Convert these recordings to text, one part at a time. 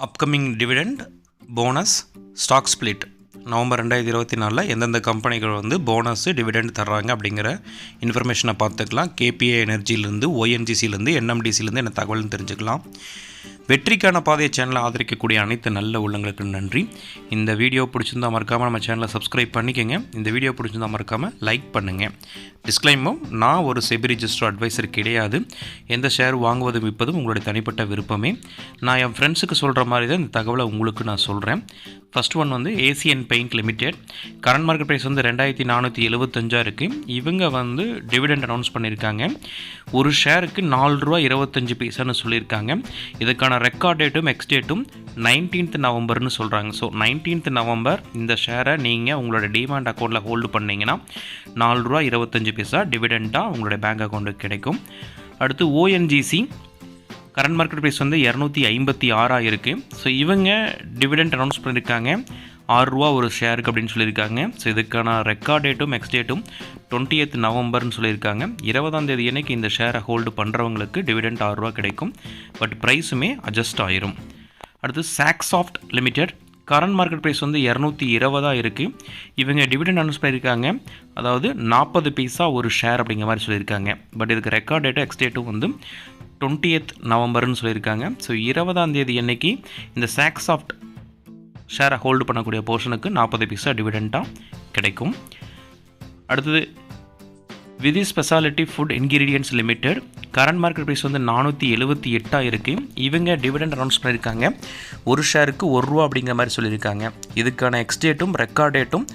Upcoming dividend bonus stock split November 2024 எந்தெந்த கம்பெனிகள் வந்து போனஸு டிவிடெண்ட் தர்றாங்க அப்படிங்கிற இன்ஃபர்மேஷனை பார்த்துக்கலாம். கேபிஐ எனர்ஜிலேருந்து, ஓஎன்ஜிசிலேருந்து, என்எம்டிசிலேருந்து என்ன தகவல்னு தெரிஞ்சுக்கலாம். வெற்றிக்கான பாதையை சேனலை ஆதரிக்கக்கூடிய அனைத்து நல்ல உள்ளங்களுக்கு நன்றி. இந்த வீடியோ பிடிச்சிருந்தால் மறக்காமல் நம்ம சேனலை சப்ஸ்கிரைப் பண்ணிக்கோங்க. இந்த வீடியோ பிடிச்சிருந்தால் மறக்காமல் லைக் பண்ணுங்கள். டிஸ்க்ளைமர், நான் ஒரு செபி ரிஜிஸ்டர் அட்வைசர் கிடையாது. எந்த ஷேர் வாங்குவதும் விற்பதும் உங்களுடைய தனிப்பட்ட விருப்பமே. நான் என் ஃப்ரெண்ட்ஸுக்கு சொல்கிற மாதிரி தான் இந்த தகவலை உங்களுக்கு நான் சொல்கிறேன். ஃபஸ்ட் ஒன் வந்து Asian Paint Limited. Current market price வந்து 2475 இருக்குது. இவங்க வந்து டிவிடெண்ட் அனௌன்ஸ் பண்ணியிருக்காங்க. ஒரு ஷேருக்கு ₹4.25 சொல்லியிருக்காங்க. இதுக்கான ரெக்கார்ட் டேட்டும் எக்ஸ் டேட்டும் 19th நவம்பர்னு சொல்கிறாங்க. ஸோ 19th நவம்பர் இந்த ஷேரை நீங்கள் உங்களோட டிமாண்ட் அக்கௌண்ட்டில் ஹோல்டு பண்ணிங்கன்னா ₹4.25 டிவிடெண்ட்டாக உங்களுடைய பேங்க் அக்கௌண்ட்டுக்கு கிடைக்கும். அடுத்து ஓஎன்ஜிசி. கரண்ட் மார்க்கெட் ப்ரைஸ் வந்து 256 இருக்குது. ஸோ இவங்க டிவிடெண்ட் அனௌன்ஸ் பண்ணியிருக்காங்க. ₹6 ஒரு ஷேருக்கு அப்படின்னு சொல்லியிருக்காங்க. ஸோ இதுக்கான ரெக்கார்ட் டேட்டும் எக்ஸ் டேட்டும் 20th நவம்பர்னு சொல்லியிருக்காங்க. 20ஆம் தேதி அன்னைக்கு இந்த ஷேரை ஹோல்டு பண்ணுறவங்களுக்கு டிவிடெண்ட் ₹6 கிடைக்கும். பட் ப்ரைஸுமே அட்ஜஸ்ட் ஆயிரும். அடுத்து சாக்ஸாஃப்ட் லிமிடெட். கரண்ட் மார்க்கெட் ப்ரைஸ் வந்து 220 இருக்குது. இவங்க டிவிடெண்ட் அனௌன்ஸ் பண்ணியிருக்காங்க. அதாவது 40 பைசா ஒரு ஷேர் அப்படிங்கிற மாதிரி சொல்லியிருக்காங்க. பட் இதுக்கு ரெக்கார்ட் டேட்டும் எக்ஸ் டேட்டும் வந்து 20th நவம்பர்னு சொல்லியிருக்காங்க. ஸோ 20ஆம் தேதி அன்னைக்கு இந்த சாக்ஸாஃப்ட் ஷேரை ஹோல்டு பண்ணக்கூடிய போர்ஷனுக்கு 40 பைசா டிவிடெண்ட்டாக கிடைக்கும். அடுத்தது Vidhi Speciality Food Ingredients Limited. Current market price வந்து 478 இருக்குது. இவங்க டிவிடெண்ட் அனௌன்ஸ் பண்ணியிருக்காங்க. ஒரு ஷேருக்கு ₹1 அப்படிங்கிற மாதிரி சொல்லியிருக்காங்க. இதுக்கான எக்ஸ் டேட்டும் ரெக்கார்ட் டேட்டும்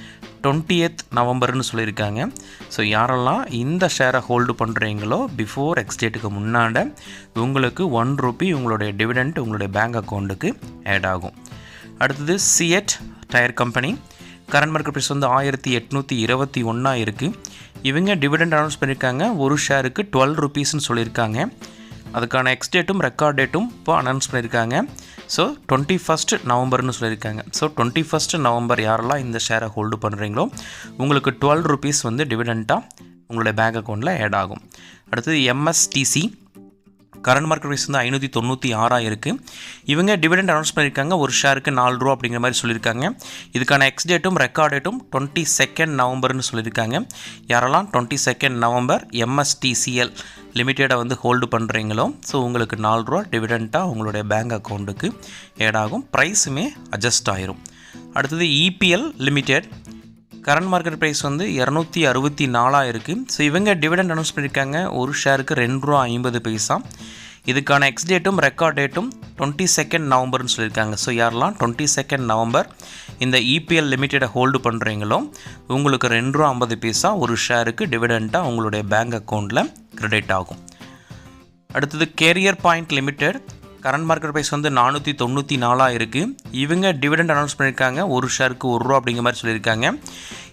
20th நவம்பர்னு சொல்லியிருக்காங்க. ஸோ யாரெல்லாம் இந்த ஷேரை ஹோல்டு பண்ணுறீங்களோ பிஃபோர் எக்ஸ் டேட்டுக்கு முன்னாடி உங்களுக்கு ₹1 உங்களுடைய டிவிடெண்ட் உங்களுடைய பேங்க் அக்கௌண்ட்டுக்கு ஆட் ஆகும். அடுத்தது CEAT tyre company. Current market price வந்து 1821 இருக்குது. இவங்க டிவிடெண்ட் அனௌன்ஸ் பண்ணியிருக்காங்க. ஒரு ஷேருக்கு ₹12 சொல்லியிருக்காங்க. அதுக்கான எக்ஸ் டேட்டும் ரெக்கார்ட் டேட்டும் இப்போ அனௌன்ஸ் பண்ணியிருக்காங்க. ஸோ 21st நவம்பர்னு சொல்லியிருக்காங்க. ஸோ 21st நவம்பர் யாரெல்லாம் இந்த ஷேரை ஹோல்டு பண்ணுறீங்களோ உங்களுக்கு ₹12 வந்து டிவிடெண்ட்டாக உங்களுடைய பேங்க் அக்கௌண்ட்டில் ஆட் ஆகும். அடுத்தது எம்எஸ்டிசி. கரண்ட் மார்க்கெட் ப்ரைஸ் வந்து 596 இருக்குது. இவங்க டிவிடெண்ட் அனௌன்ஸ் பண்ணியிருக்காங்க. ஒரு ஷேருக்கு ₹4 அப்படிங்கிற மாதிரி சொல்லியிருக்காங்க. இதுக்கான எக்ஸ் டேட்டும் ரெக்கார்ட் டேட்டும் 22nd நவம்பர்னு சொல்லியிருக்காங்க. யாரெல்லாம் 22nd நவம்பர் எம்எஸ்டிசிஎல் லிமிட்டடை வந்து ஹோல்டு பண்ணுறீங்களோ ஸோ உங்களுக்கு ₹4 டிவிடெண்ட்டாக உங்களுடைய பேங்க் அக்கௌண்ட்டுக்கு ஆட் ஆகும். ப்ரைஸுமே அட்ஜஸ்ட் ஆயிரும். அடுத்தது EPL Limited. Current market price வந்து 264 இருக்குது. ஸோ இவங்க டிவிடெண்ட் அனௌன்ஸ் பண்ணியிருக்காங்க. ஒரு ஷேருக்கு ₹2.50. இதுக்கான எக்ஸ் டேட்டும் ரெக்கார்ட் டேட்டும் 22nd நவம்பர்னு சொல்லியிருக்காங்க. ஸோ யாரெல்லாம் 22nd நவம்பர் இந்த இபிஎல் லிமிட்டடை ஹோல்டு பண்ணுறீங்களோ உங்களுக்கு ₹2.50 ஒரு ஷேருக்கு டிவிடெண்ட்டாக உங்களுடைய பேங்க் அக்கௌண்ட்டில் கிரெடிட் ஆகும். அடுத்தது Career Point Limited. Current market price வந்து 494 இருக்குது. இவங்க டிவிடெண்ட் அனௌன்ஸ் பண்ணியிருக்காங்க. ஒரு ஷேருக்கு ₹1 அப்படிங்கிற மாதிரி சொல்லியிருக்காங்க.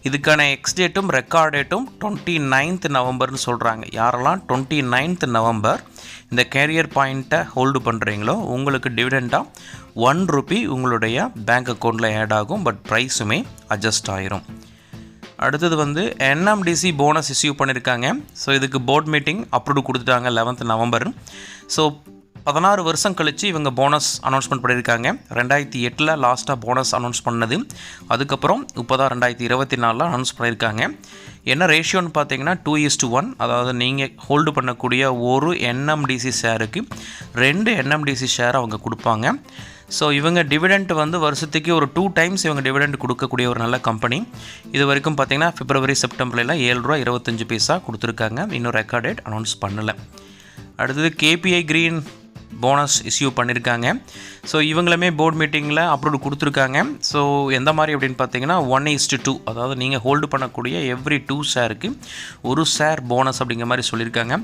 இதுக்கான எக்ஸ் டேட்டும் ரெக்கார்ட் டேட்டும் 29th நவம்பர்னு சொல்கிறாங்க. யாரெல்லாம் 29th நவம்பர் இந்த கேரியர் பாயிண்ட்டை ஹோல்டு பண்ணுறீங்களோ உங்களுக்கு டிவிடெண்ட்டாக ₹1 உங்களுடைய பேங்க் அக்கௌண்ட்டில் ஆட் ஆகும். பட் ப்ரைஸுமே அட்ஜஸ்ட் ஆயிரும். அடுத்தது வந்து என்எம்டிசி போனஸ் இஷ்யூ பண்ணியிருக்காங்க. ஸோ இதுக்கு போர்ட் மீட்டிங் அப்ரூவ் கொடுத்துட்டாங்க 11th நவம்பர். ஸோ 16 வருஷம் கழித்து இவங்க போனஸ் அனௌன்ஸ்மெண்ட் பண்ணியிருக்காங்க. 2008 லாஸ்ட்டாக போனஸ் அனௌன்ஸ் பண்ணது. அதுக்கப்புறம் இப்போ தான் 2024 அனௌன்ஸ் பண்ணியிருக்காங்க. என்ன ரேஷியோன்னு பார்த்தீங்கன்னா 2:1. அதாவது நீங்கள் ஹோல்டு பண்ணக்கூடிய ஒரு என்எம்டிசி ஷேருக்கு 2 என்எம்டிசி ஷேர் அவங்க கொடுப்பாங்க. ஸோ இவங்க டிவிடெண்ட் வந்து வருஷத்துக்கு ஒரு 2 times இவங்க டிவிடெண்ட் கொடுக்கக்கூடிய ஒரு நல்ல கம்பெனி. இது வரைக்கும் பார்த்தீங்கன்னா பிப்ரவரி செப்டம்பர்லாம் ₹7.25 கொடுத்துருக்காங்க. இன்னும் ரெக்கார்ட் டேட் அனௌன்ஸ் பண்ணலை. அடுத்தது கேபிஐ கிரீன் போனஸ் இஷ்யூ பண்ணியிருக்காங்க. ஸோ இவங்களுமே போர்ட் மீட்டிங்கில் அப்ரூவ் கொடுத்துருக்காங்க. ஸோ எந்த மாதிரி அப்படின்னு பார்த்தீங்கன்னா 1:2. அதாவது நீங்கள் ஹோல்டு பண்ணக்கூடிய எவ்ரி 2 ஷேருக்கு ஒரு ஷேர் போனஸ் அப்படிங்கிற மாதிரி சொல்லியிருக்காங்க.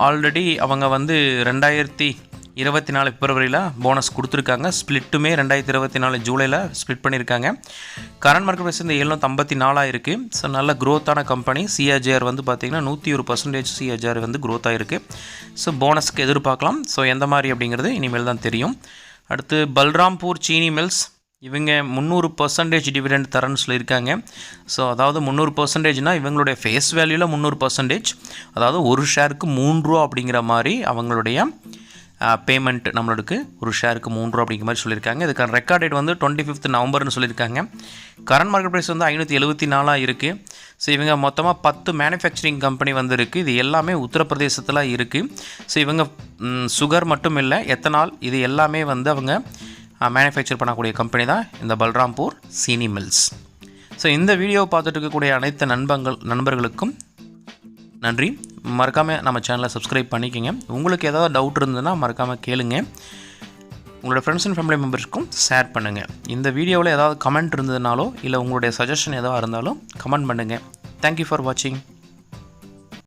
ஆல்ரெடி அவங்க வந்து 2024 பிப்ரவரியில் போனஸ் கொடுத்துருக்காங்க. ஸ்ப்ளிட்டுமே 2024 ஜூலையில் ஸ்ப்ளிட் பண்ணியிருக்காங்க. கரண்ட் மார்க்கெட் ப்ரைஸ் வந்து 754 இருக்குது. ஸோ நல்ல க்ரோத்தான கம்பெனி. சிஏஜிஆர் வந்து பார்த்திங்கன்னா 101% சிஏஜிஆர் வந்து க்ரோத் ஆகிருக்கு. ஸோ போனஸ்க்கு எதிர்பார்க்கலாம். ஸோ எந்த மாதிரி அப்படிங்கிறது இனிமேல் தான் தெரியும். அடுத்து பல்ராம்பூர் சீனி மில்ஸ். இவங்க 300% டிவிடெண்ட் தரேன்னு சொல்லியிருக்காங்க. ஸோ அதாவது 300%னா இவங்களுடைய ஃபேஸ் வேல்யூவில் 300%. அதாவது ஒரு ஷேருக்கு ₹3 அப்படிங்கிற மாதிரி அவங்களுடைய பேமெண்ட் நம்மளுக்கு ஒரு ஷேருக்கு 3 ரூபா அப்படிங்கிற மாதிரி சொல்லியிருக்காங்க. இதுக்கான ரெக்கார்ட் டேட் வந்து 25th நவம்பர்னு சொல்லியிருக்காங்க. கரண்ட் மார்க்கெட் ப்ரைஸ் வந்து 574 இருக்குது. ஸோ இவங்க மொத்தமாக 10 மேனுஃபேக்சரிங் கம்பெனி வந்து இருக்குது. இது எல்லாமே உத்தரப்பிரதேசத்தில் இருக்குது. ஸோ இவங்க சுகர் மட்டும் இல்லை, எத்தனால் இது எல்லாமே வந்து அவங்க மேனுஃபேக்சர் பண்ணக்கூடிய கம்பெனி தான் இந்த பல்ராம்பூர் சீனி மில்ஸ். ஸோ இந்த வீடியோவை பார்த்துட்டு இருக்கக்கூடிய அனைத்து நண்பர்களுக்கும் நன்றி. மறக்காமல் நம்ம சேனலை சப்ஸ்கிரைப் பண்ணிக்கோங்க. உங்களுக்கு ஏதாவது டவுட் இருந்ததுன்னா மறக்காமல் கேளுங்க. உங்களோட ஃப்ரெண்ட்ஸ் அண்ட் ஃபேமிலி மெம்பர்ஸ்க்கும் ஷேர் பண்ணுங்கள். இந்த வீடியோவில் ஏதாவது கமெண்ட் இருந்ததுனாலோ இல்லை உங்களுடைய சஜஷன் ஏதாவது இருந்தாலும் கமெண்ட் பண்ணுங்கள். தேங்க்யூ ஃபார் வாட்சிங்.